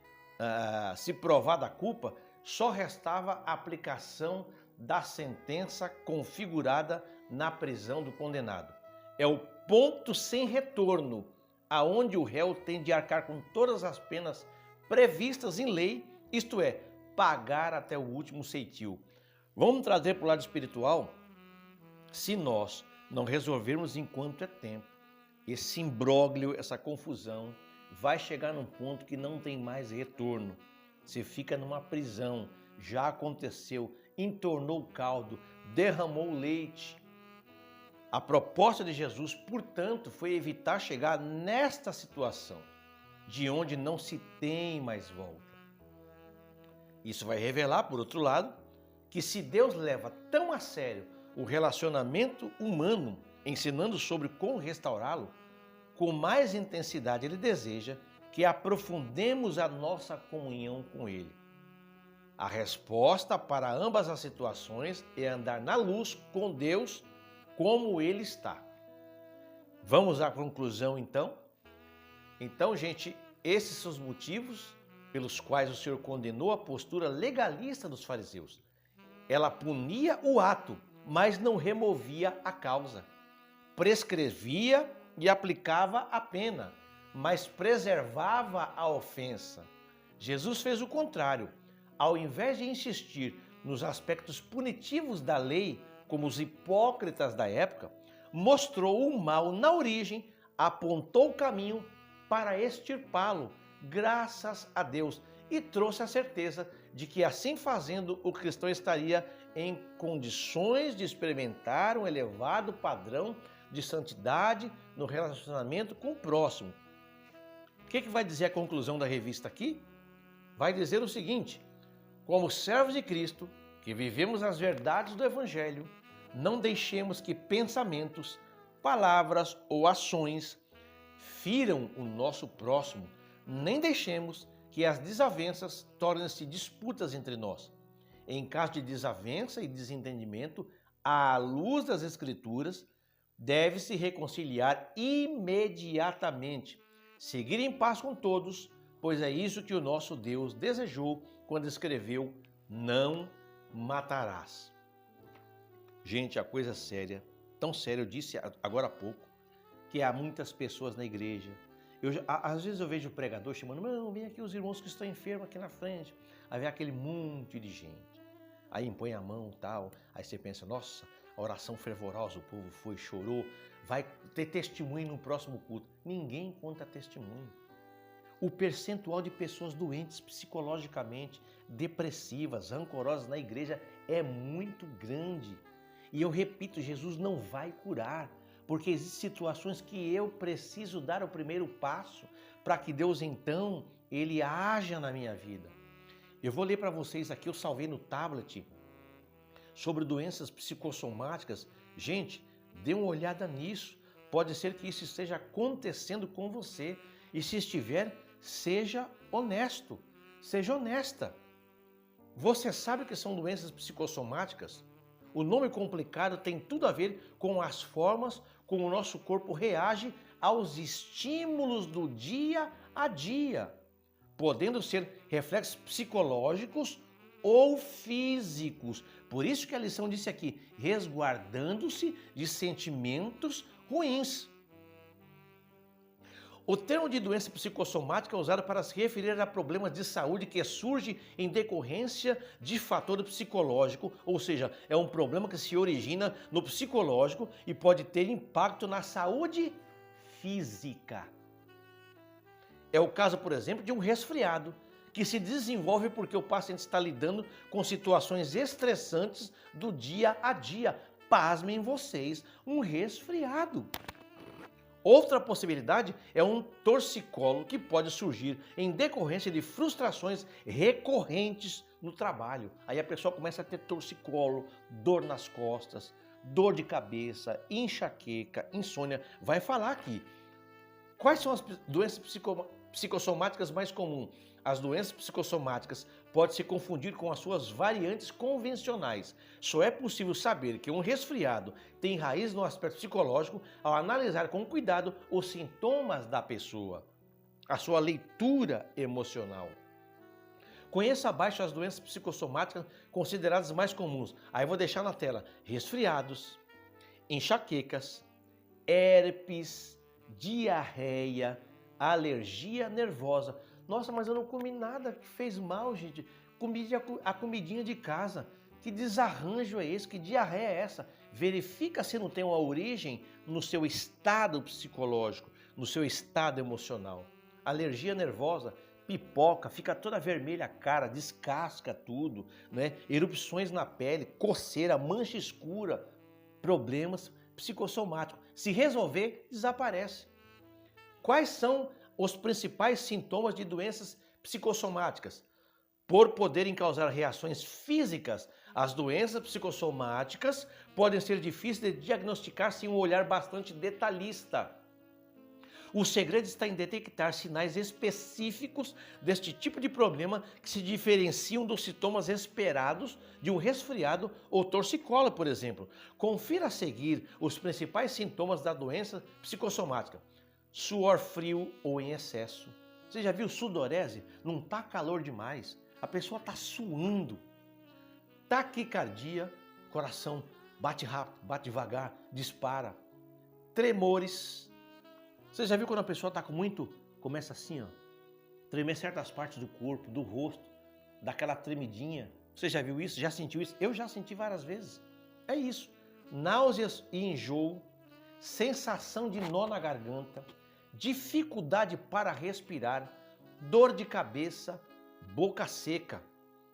se provada a culpa, só restava a aplicação da sentença configurada na prisão do condenado. É o ponto sem retorno, aonde o réu tem de arcar com todas as penas previstas em lei, isto é, pagar até o último ceitil. Vamos trazer para o lado espiritual? Se nós não resolvermos enquanto é tempo, esse imbróglio, essa confusão, vai chegar num ponto que não tem mais retorno. Você fica numa prisão, já aconteceu, entornou o caldo, derramou o leite. A proposta de Jesus, portanto, foi evitar chegar nesta situação, de onde não se tem mais volta. Isso vai revelar, por outro lado, que se Deus leva tão a sério o relacionamento humano, ensinando sobre como restaurá-lo, com mais intensidade ele deseja que aprofundemos a nossa comunhão com ele. A resposta para ambas as situações é andar na luz com Deus como ele está. Vamos à conclusão então? Então, gente, esses são os motivos pelos quais o Senhor condenou a postura legalista dos fariseus. Ela punia o ato, mas não removia a causa. Prescrevia e aplicava a pena, mas preservava a ofensa. Jesus fez o contrário. Ao invés de insistir nos aspectos punitivos da lei, como os hipócritas da época, mostrou o mal na origem, apontou o caminho para extirpá-lo, graças a Deus, e trouxe a certeza de que assim fazendo o cristão estaria em condições de experimentar um elevado padrão de santidade no relacionamento com o próximo. O que vai dizer a conclusão da revista aqui? Vai dizer o seguinte: como servos de Cristo, que vivemos as verdades do Evangelho, não deixemos que pensamentos, palavras ou ações firam o nosso próximo, nem deixemos que as desavenças tornem-se disputas entre nós. Em caso de desavença e desentendimento, à luz das Escrituras, deve-se reconciliar imediatamente, seguir em paz com todos, pois é isso que o nosso Deus desejou quando escreveu: não matarás. Gente, a coisa é séria, tão séria, eu disse agora há pouco, que há muitas pessoas na igreja. Às vezes eu vejo o pregador chamando: não, vem aqui os irmãos que estão enfermos aqui na frente. Aí vem aquele monte de gente. Aí impõe a mão e tal. Aí você pensa: nossa, a oração fervorosa, o povo foi, chorou. Vai ter testemunho no próximo culto. Ninguém conta testemunho. O percentual de pessoas doentes psicologicamente, depressivas, rancorosas na igreja é muito grande. E eu repito, Jesus não vai curar, porque existem situações que eu preciso dar o primeiro passo para que Deus então, Ele haja na minha vida. Eu vou ler para vocês aqui, eu salvei no tablet, sobre doenças psicossomáticas. Gente, dê uma olhada nisso. Pode ser que isso esteja acontecendo com você. E se estiver, seja honesto, seja honesta. Você sabe o que são doenças psicossomáticas? O nome complicado tem tudo a ver com as formas como o nosso corpo reage aos estímulos do dia a dia, podendo ser reflexos psicológicos ou físicos, Por isso que a lição disse aqui, resguardando-se de sentimentos ruins. O termo de doença psicossomática é usado para se referir a problemas de saúde que surgem em decorrência de fator psicológico, ou seja, é um problema que se origina no psicológico e pode ter impacto na saúde física. É o caso, por exemplo, de um resfriado, que se desenvolve porque o paciente está lidando com situações estressantes do dia a dia. Pasmem vocês, um resfriado. Outra possibilidade é um torcicolo que pode surgir em decorrência de frustrações recorrentes no trabalho. Aí a pessoa começa a ter torcicolo, dor nas costas, dor de cabeça, enxaqueca, insônia. Vai falar aqui. Quais são as doenças psicossomáticas mais comuns? As doenças psicossomáticas podem se confundir com as suas variantes convencionais. Só é possível saber que um resfriado tem raiz no aspecto psicológico ao analisar com cuidado os sintomas da pessoa, a sua leitura emocional. Conheça abaixo as doenças psicossomáticas consideradas mais comuns. Aí eu vou deixar na tela: resfriados, enxaquecas, herpes, diarreia, alergia nervosa. Nossa, mas eu não comi nada que fez mal, gente. Comi a comidinha de casa. Que desarranjo é esse? Que diarreia é essa? Verifica se não tem uma origem no seu estado psicológico, no seu estado emocional. Alergia nervosa, pipoca, fica toda vermelha a cara, descasca tudo, né? Erupções na pele, coceira, mancha escura, problemas psicossomáticos. Se resolver, desaparece. Quais são os principais sintomas de doenças psicossomáticas? Por poderem causar reações físicas, as doenças psicossomáticas podem ser difíceis de diagnosticar sem um olhar bastante detalhista. O segredo está em detectar sinais específicos deste tipo de problema que se diferenciam dos sintomas esperados de um resfriado ou torcicolo, por exemplo. Confira a seguir os principais sintomas da doença psicossomática. Suor frio ou em excesso. Você já viu sudorese? Não está calor demais. A pessoa está suando. Taquicardia, coração bate rápido, bate devagar, dispara. Tremores. Você já viu quando a pessoa está com muito, começa assim, ó, tremer certas partes do corpo, do rosto, daquela tremidinha. Você já viu isso? Já sentiu isso? Eu já senti várias vezes. É isso. Náuseas e enjoo, sensação de nó na garganta, dificuldade para respirar, dor de cabeça, boca seca.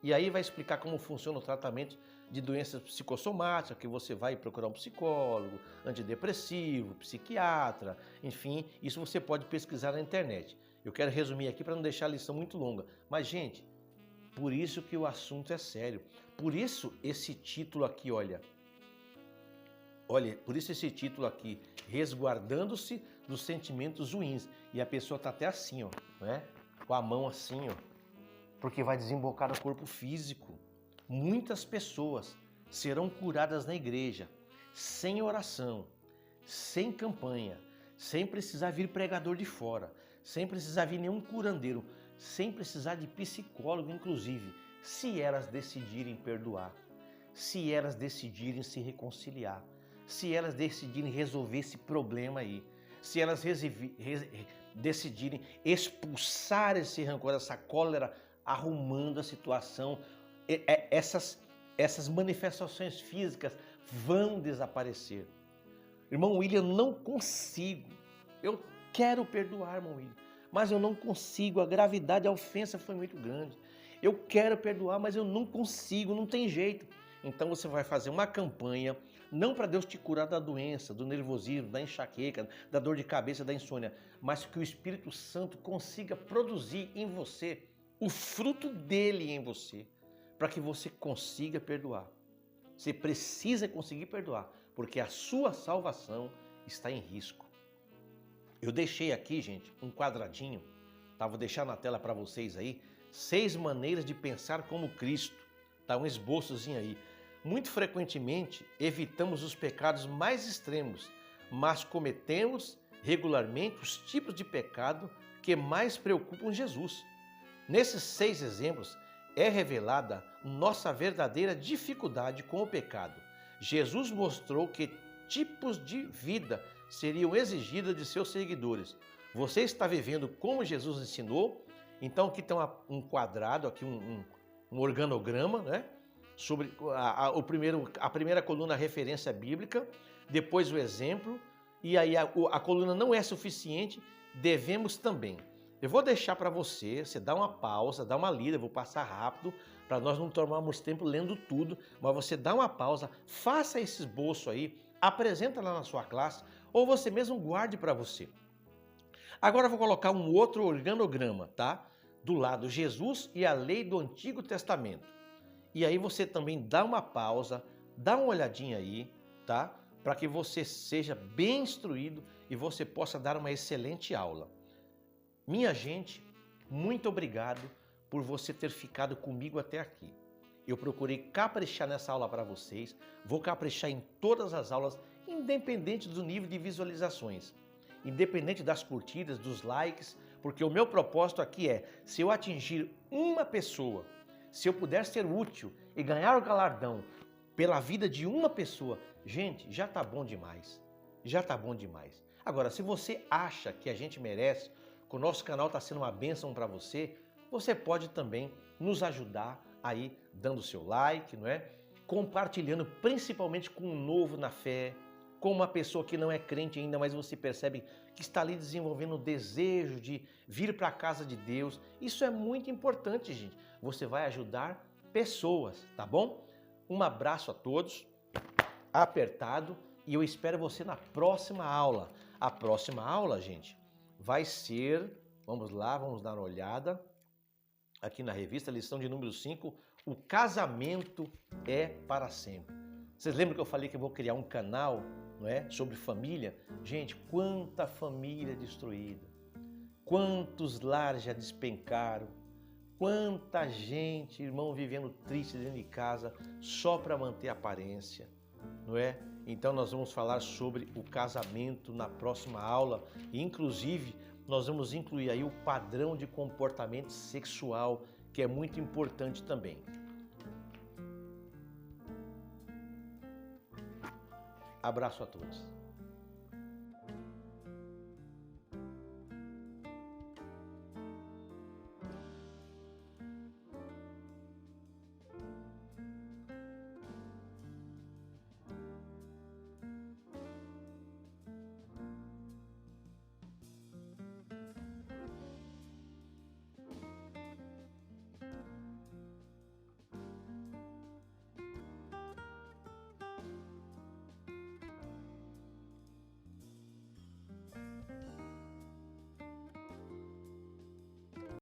E aí vai explicar como funciona o tratamento de doenças psicossomáticas, que você vai procurar um psicólogo, antidepressivo, psiquiatra, enfim, isso você pode pesquisar na internet. Eu quero resumir aqui para não deixar a lição muito longa. Mas, gente, por isso que o assunto é sério. Por isso esse título aqui, olha, por isso esse título aqui, resguardando-se dos sentimentos ruins. E a pessoa está até assim, ó, né? Com a mão assim, ó, porque vai desembocar no corpo físico. Muitas pessoas serão curadas na igreja, sem oração, sem campanha, sem precisar vir pregador de fora, sem precisar vir nenhum curandeiro, sem precisar de psicólogo, inclusive, se elas decidirem perdoar, se elas decidirem se reconciliar, se elas decidirem resolver esse problema aí, se elas decidirem expulsar esse rancor, essa cólera, arrumando a situação, essas manifestações físicas vão desaparecer. Irmão William, não consigo. Eu quero perdoar, irmão William, mas eu não consigo. A gravidade, a ofensa foi muito grande. Eu quero perdoar, mas eu não consigo, não tem jeito. Então você vai fazer uma campanha, não para Deus te curar da doença, do nervosismo, da enxaqueca, da dor de cabeça, da insônia, mas que o Espírito Santo consiga produzir em você o fruto dele em você, para que você consiga perdoar. Você precisa conseguir perdoar, porque a sua salvação está em risco. Eu deixei aqui, gente, um quadradinho, tá? Vou deixar na tela para vocês aí, 6 maneiras de pensar como Cristo, tá? Um esboçozinho aí. Muito frequentemente evitamos os pecados mais extremos, mas cometemos regularmente os tipos de pecado que mais preocupam Jesus. Nesses 6 exemplos, é revelada nossa verdadeira dificuldade com o pecado. Jesus mostrou que tipos de vida seriam exigidos de seus seguidores. Você está vivendo como Jesus ensinou? Então aqui tem um quadrado, aqui um organograma, né? Sobre a primeira coluna, a referência bíblica, depois o exemplo, e aí a coluna não é suficiente, devemos também. Eu vou deixar para você dá uma pausa, dá uma lida, eu vou passar rápido, para nós não tomarmos tempo lendo tudo, mas você dá uma pausa, faça esse esboço aí, apresenta lá na sua classe, ou você mesmo guarde para você. Agora eu vou colocar um outro organograma, tá? Do lado Jesus e a lei do Antigo Testamento. E aí você também dá uma pausa, dá uma olhadinha aí, tá? Para que você seja bem instruído e você possa dar uma excelente aula. Minha gente, muito obrigado por você ter ficado comigo até aqui. Eu procurei caprichar nessa aula para vocês, vou caprichar em todas as aulas, independente do nível de visualizações, independente das curtidas, dos likes, porque o meu propósito aqui é, se eu atingir uma pessoa, se eu puder ser útil e ganhar o galardão pela vida de uma pessoa, gente, já tá bom demais, já tá bom demais. Agora, se você acha que a gente merece, que o nosso canal está sendo uma bênção para você, você pode também nos ajudar aí dando seu like, não é? Compartilhando principalmente com um novo na fé, com uma pessoa que não é crente ainda, mas você percebe que está ali desenvolvendo o desejo de vir para a casa de Deus. Isso é muito importante, gente. Você vai ajudar pessoas, tá bom? Um abraço a todos, apertado, e eu espero você na próxima aula. A próxima aula, gente, vai ser, vamos lá, vamos dar uma olhada, aqui na revista, lição de número 5, o casamento é para sempre. Vocês lembram que eu falei que eu vou criar um canal, não é, sobre família? Gente, quanta família destruída, quantos lares já despencaram, quanta gente, irmão, vivendo triste dentro de casa só para manter a aparência, não é? Então nós vamos falar sobre o casamento na próxima aula, e inclusive nós vamos incluir aí o padrão de comportamento sexual, que é muito importante também. Abraço a todos.